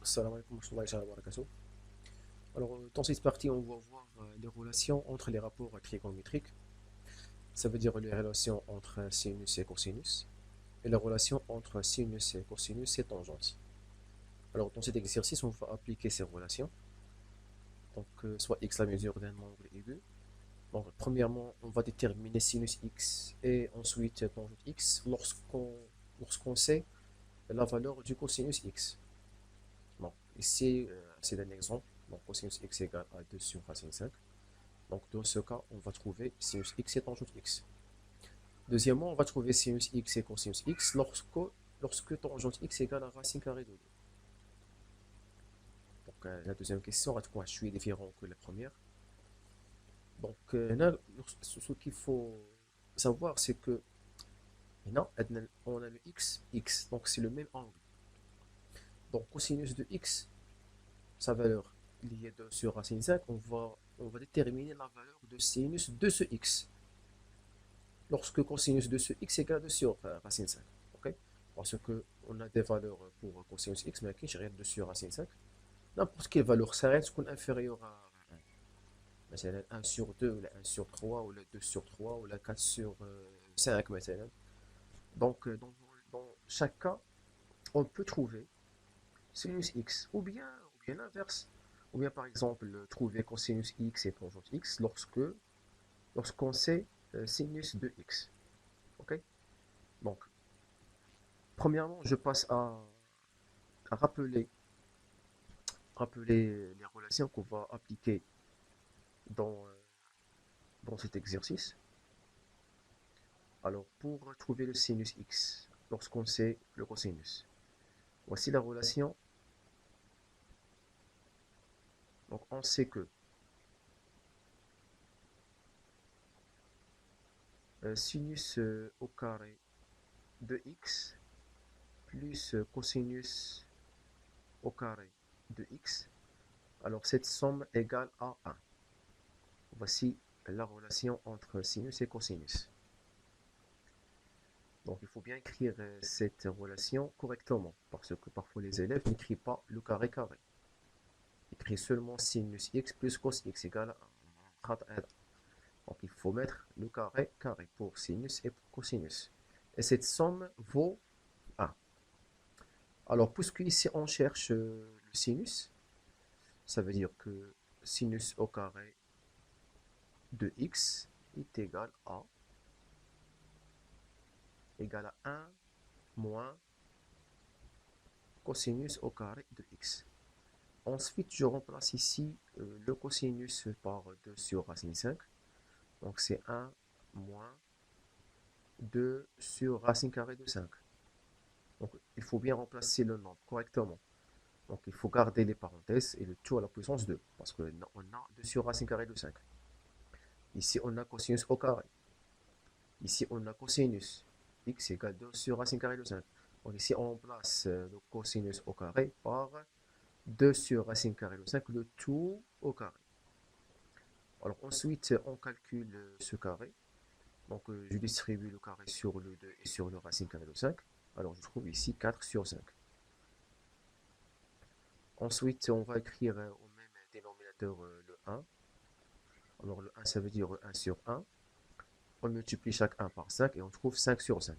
Salam alaikum wa rahmatullahi wa barakatuh. Alors, dans cette partie, on va voir les relations entre les rapports trigonométriques. Ça veut dire les relations entre sinus et cosinus, et la relation entre sinus et cosinus et tangente. Alors, dans cet exercice, on va appliquer ces relations. Donc, soit x la mesure d'un angle aigu. Donc, premièrement, on va déterminer sinus x et ensuite tangente x lorsqu'on sait la valeur du cosinus x. Bon, ici, c'est un exemple. Donc, cosinus x égale à 2 sur racine 5. Donc, dans ce cas, on va trouver sinus x et tangente x. Deuxièmement, on va trouver sinus x et cosinus x lorsque tangente x égale à racine carrée de 2. Donc, la deuxième question va être différent que la première. Donc, là, ce qu'il faut savoir, c'est que là, on a le x, donc c'est le même angle. Donc, cosinus de x, sa valeur liée 2 sur racine 5, on va déterminer la valeur de sinus de ce x. Lorsque cosinus de ce x égale à 2 sur racine 5. Ok. Parce qu'on a des valeurs pour cosinus x, mais qui j'ai 2 sur racine 5. N'importe quelle valeur s'arrête qu'on est inférieur à 1. مثلا 1 sur 2, ou la 1 sur 3, ou la 2 sur 3, ou la 4 sur 5 مثلا. Donc, dans chaque cas, on peut trouver sinus x, ou bien l'inverse. Ou bien, par exemple, trouver cosinus x et tangente x lorsqu'on sait sinus de x. Ok. Donc, premièrement, je passe à rappeler les relations qu'on va appliquer dans, dans cet exercice. Alors, pour trouver le sinus x, lorsqu'on sait le cosinus, voici la relation. Donc, on sait que sinus au carré de x plus cosinus au carré de x, alors cette somme égale à 1. Voici la relation entre sinus et cosinus. Donc il faut bien écrire cette relation correctement, parce que parfois les élèves n'écrivent pas le carré carré. Ils écrivent seulement sinus x plus cos x égale à 1. Donc il faut mettre le carré carré pour sinus et pour cosinus. Et cette somme vaut 1. Alors puisque ici on cherche le sinus, ça veut dire que sinus au carré de x est égal à 1 moins cosinus au carré de x. Ensuite, je remplace ici le cosinus par 2 sur racine 5. Donc c'est 1 moins 2 sur racine carrée de 5. Donc il faut bien remplacer le nombre correctement. Donc il faut garder les parenthèses et le tout à la puissance 2. Parce qu'on a 2 sur racine carrée de 5. Ici on a cosinus au carré. Ici on a cosinus. X égale 2 sur racine carrée de 5. Donc ici on remplace le cosinus au carré par 2 sur racine carrée de 5, le tout au carré. Alors ensuite, on calcule ce carré. Donc je distribue le carré sur le 2 et sur le racine carrée de 5. Alors je trouve ici 4 sur 5. Ensuite, on va écrire au même dénominateur le 1. Alors le 1, ça veut dire 1 sur 1. On multiplie chaque 1 par 5 et on trouve 5 sur 5.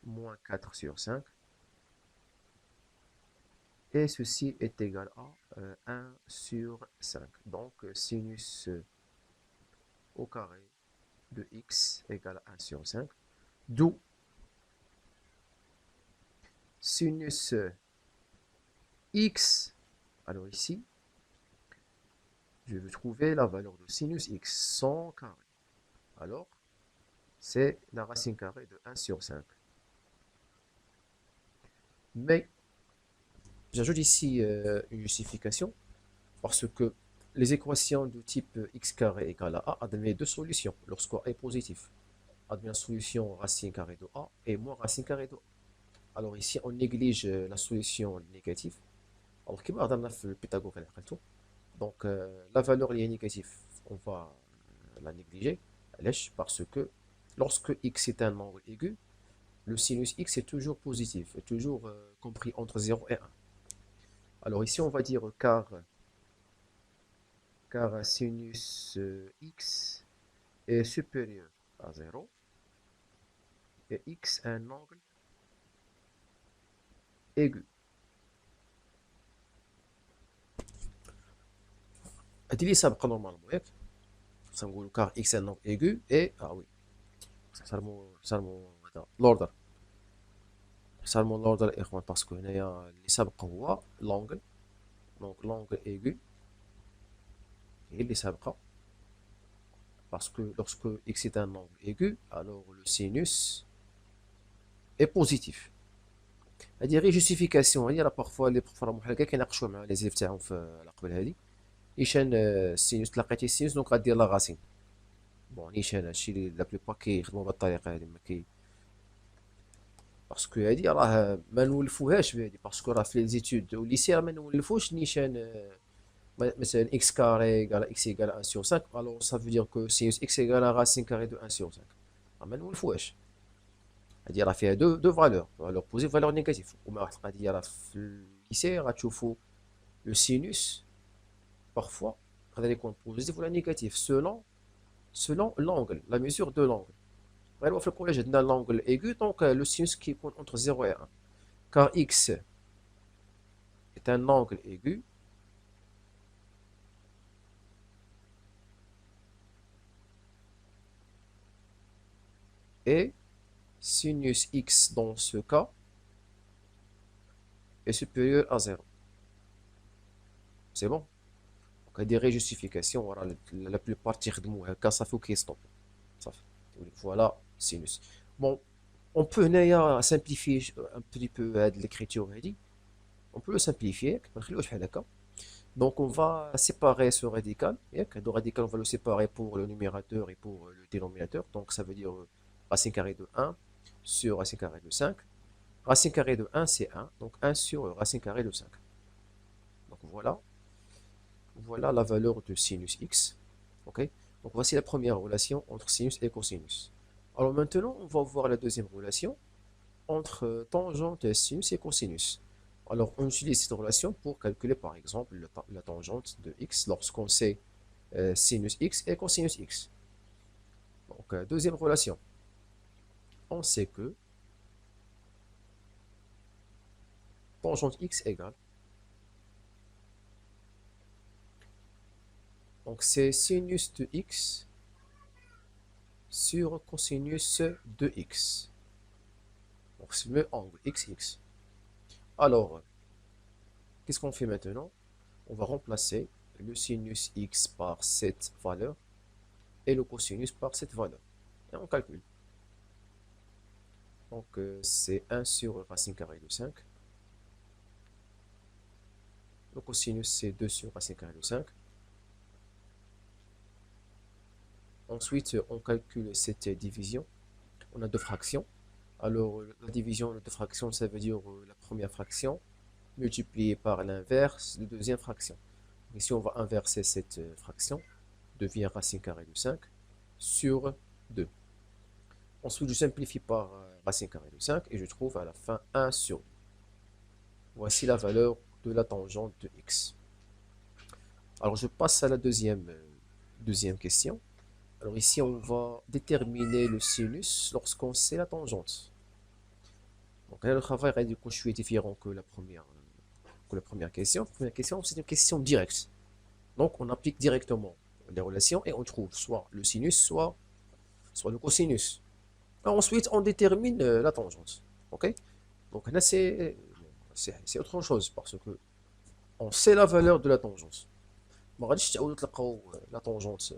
Moins 4 sur 5. Et ceci est égal à 1 sur 5. Donc sinus au carré de x égale à 1 sur 5. D'où sinus x. Alors ici, je veux trouver la valeur de sinus x sans carré. Alors, c'est la racine carrée de 1 sur 5. Mais j'ajoute ici une justification parce que les équations de type x carré égale à a admettent deux solutions lorsque a est positif. Admet la solution racine carrée de a et moins racine carrée de a. Alors ici, on néglige la solution négative. Alors, كما هضرنا في البيتاغور اللي حقلته. Donc, la valeur liée négative, on va la négliger. Parce que lorsque x est un angle aigu, le sinus x est toujours positif, est toujours compris entre 0 et 1. Alors ici, on va dire car sinus x est supérieur à 0 et x a un angle aigu. هذه اللي سابقة نورمالمون ياك تنقولوا كار اكس ان angle aigu et وي صار مو هذا l'ordre صار l'ordre الاخوان باسكو هنايا اللي سابق هو لونغل دونك لونغل aigu هي اللي سابقة parce que lorsque x est un angle aigu alors le sinus est positif. هذه غير جوستيفيكاسيون، هي راه بارفوا لي بروف راهم بحال هكا كيناقشوا مع لي زيف تاعهم في على قبل هذه نيشان السينوس تلاقيتي السينوس دونك غدير لا غاسين. بون نيشان هادشي اللي لا بلوبار كيخدموا بهاد الطريقه هذه ما كي باسكو هادي راه ما نولفوهاش بهادي باسكو راه في لي زيتود والليسي راه ما نولفوش نيشان مثلا اكس كاري ايكال اكس ايكال 1 sur 5 alors ça veut dire que sinus x égale à racine carrée de 1 sur 5 راه ما نولفوهاش. هادي راه فيها دو فالور بوزيتيف فالور نيجاتيف وما واحد القضيه راه في الليسي غتشوفوا لو سينوس parfois يقدر يكون بوزيتيف ولا نيجاتيف selon l'angle la mesure de l'angle. غير في الكوليج عندنا l'angle aigu donc le sinus كيكون entre 0 et 1 car x est un angle aigu et sinus x dans ce cas est supérieur à 0. C'est bon. Donc هذه غير جوستيفيكاسيون وراه لا بلوبار تيخدموا هكا صافي وكيستوب صافي. Voilà sinus. Bon, on peut هنايا simplifier un petit peu هاد l'écriture هادي. On peut le simplifier ما نخليوش بحال هكا. Donc on va séparer ce radical. Le radical, on va le séparer pour le numérateur et pour le dénominateur. Donc ça veut dire racine carrée de 1 sur racine carrée de 5. Racine carrée de 1, c'est 1. Donc 1 sur racine carrée de 5. Donc voilà la valeur de sinus x. Ok. Donc voici la première relation entre sinus et cosinus. Alors maintenant, on va voir la deuxième relation entre tangente, sinus et cosinus. Alors, on utilise cette relation pour calculer, par exemple, la tangente de x lorsqu'on sait sinus x et cosinus x. Donc, deuxième relation. On sait que tangente x égale. Donc, c'est sinus de x sur cosinus de x. Donc, c'est le angle x. Alors, qu'est-ce qu'on fait maintenant? On va remplacer le sinus x par cette valeur et le cosinus par cette valeur. Et on calcule. Donc, c'est 1 sur racine carrée de 5. Le cosinus, c'est 2 sur racine carrée de 5. Ensuite, on calcule cette division. On a deux fractions. Alors, la division de deux fractions, ça veut dire la première fraction multipliée par l'inverse de deuxième fraction. Ici, on va inverser cette fraction. Devient racine carrée de 5 sur 2. Ensuite, je simplifie par racine carrée de 5 et je trouve à la fin 1 sur 2. Voici la valeur de la tangente de x. Alors, je passe à la deuxième question. Alors ici, on va déterminer le sinus lorsqu'on sait la tangente. Donc là, le travail est du coup différent que la première question. La première question, c'est une question directe. Donc on applique directement les relations et on trouve soit le sinus, soit le cosinus. Et ensuite, on détermine la tangente. Ok? Donc là, c'est autre chose parce que on sait la valeur de la tangente. ما غاديش تعاودوا تلقاو la tangente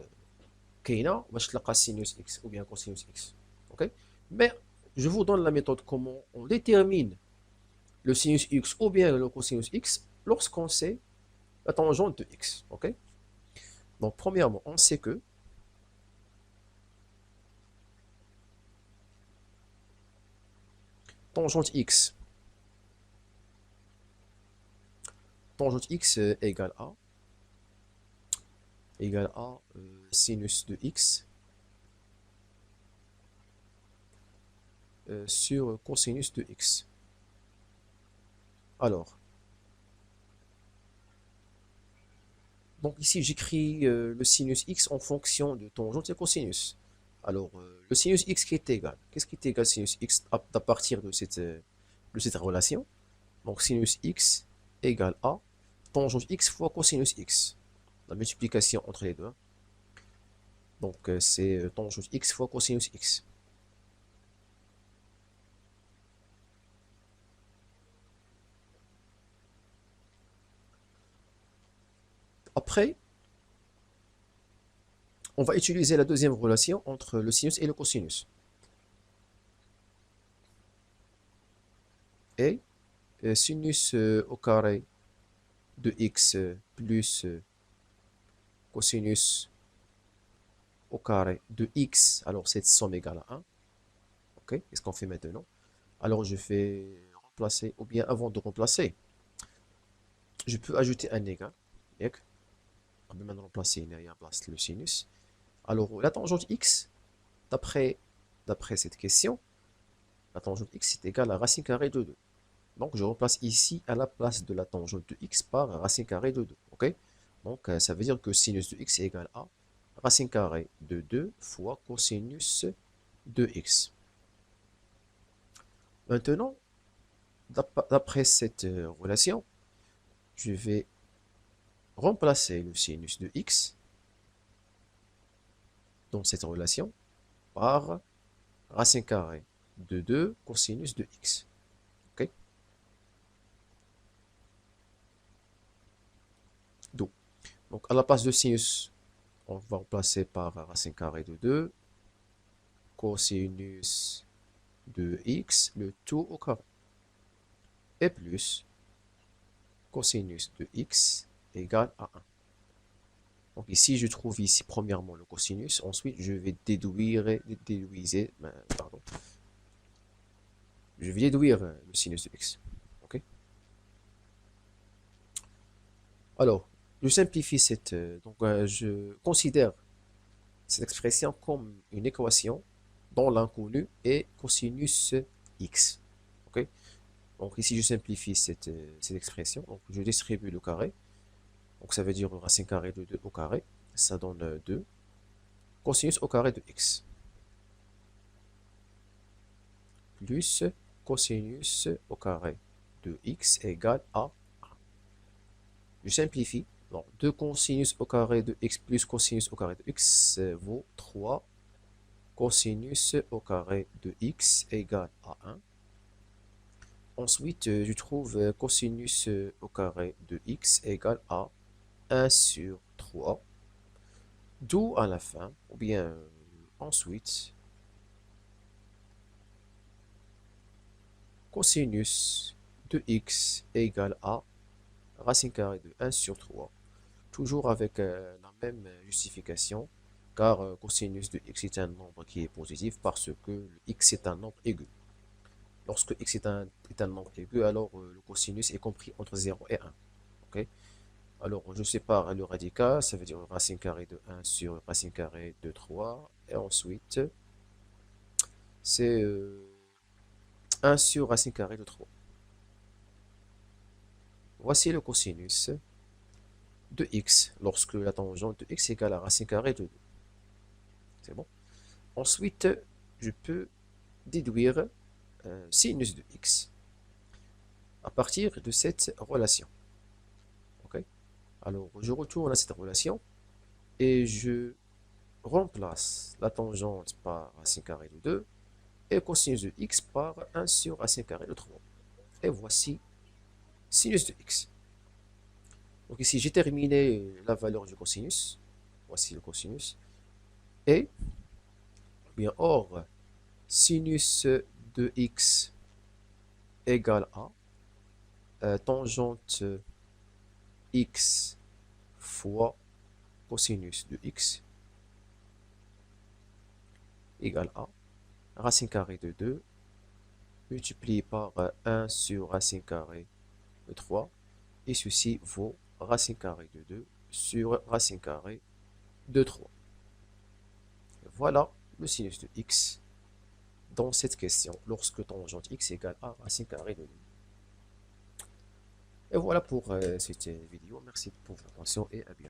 كاينه باش تلقى sinus x ou bien cosinus x. Ok? Mais je vous donne la méthode comment on détermine le sinus x ou bien le cosinus x lorsqu'on sait la tangente de x. Ok? Donc premièrement, on sait que tangente x égale à sinus de x sur cosinus de x. Alors, donc ici j'écris le sinus x en fonction de tangente et cosinus. Alors, le sinus x qui est égal. Qu'est-ce qui est égal sinus x à partir de cette relation? Donc sinus x égale à tangente x fois cosinus x. La multiplication entre les deux, hein. Donc c'est tangente x fois cosinus x. Après, on va utiliser la deuxième relation entre le sinus et le cosinus. Et sinus au carré de x plus cosinus au carré de x, alors cette somme égale à 1. Ok, qu'est-ce qu'on fait maintenant? Alors je fais remplacer, ou bien avant de remplacer, je peux ajouter un égal. Et on peut maintenant remplacer derrière place le sinus. Alors la tangente x, d'après cette question, la tangente x est égale à racine carrée de 2. Donc je remplace ici à la place de la tangente de x par racine carrée de 2. Ok? Donc ça veut dire que sinus de x est égal à racine carrée de 2 fois cosinus de x. Maintenant, d'après cette relation, je vais remplacer le sinus de x dans cette relation par racine carrée de 2 cosinus de x. Ok? Donc à la place de sinus, on va remplacer par racine carrée de 2 cosinus de x, le tout au carré, et plus cosinus de x égale à 1. Donc ici, je trouve ici premièrement le cosinus, ensuite je vais je vais déduire le sinus de x. Ok? Alors, je simplifie je considère cette expression comme une équation dont l'inconnu est cosinus x. Ok? Donc ici, je simplifie cette expression. Donc je distribue le carré. Donc ça veut dire racine carrée de 2 au carré. Ça donne 2. Cosinus au carré de x. Plus cosinus au carré de x égale à 1. Je simplifie. Donc 2 cosinus au carré de x plus cosinus au carré de x vaut 3. Cosinus au carré de x égale à 1. Ensuite, je trouve cosinus au carré de x égale à 1 sur 3. D'où à la fin, ou bien ensuite, cosinus de x égale à racine carrée de 1 sur 3. Toujours avec la même justification, car cosinus de x est un nombre qui est positif parce que le x est un nombre aigu. Lorsque x est un nombre aigu, alors le cosinus est compris entre 0 et 1. Ok? Alors, je sépare le radical, ça veut dire racine carrée de 1 sur racine carrée de 3. Et ensuite, c'est 1 sur racine carrée de 3. Voici le cosinus de x lorsque la tangente de x égale à racine carrée de 2. C'est bon? Ensuite, je peux déduire sinus de x à partir de cette relation. Ok? Alors, je retourne à cette relation et je remplace la tangente par racine carrée de 2 et cosinus de x par 1 sur racine carrée de 3. Et voici sinus de x. Donc ici, j'ai terminé la valeur du cosinus. Voici le cosinus. Et, bien, or, sinus de x égale à tangente x fois cosinus de x égale à racine carrée de 2 multiplié par 1 sur racine carrée de 3. Et ceci vaut racine carrée de 2 sur racine carrée de 3. Voilà le sinus de x dans cette question lorsque tangente x égale a racine carrée de 2. Et voilà pour cette vidéo. Merci pour votre attention et à bientôt.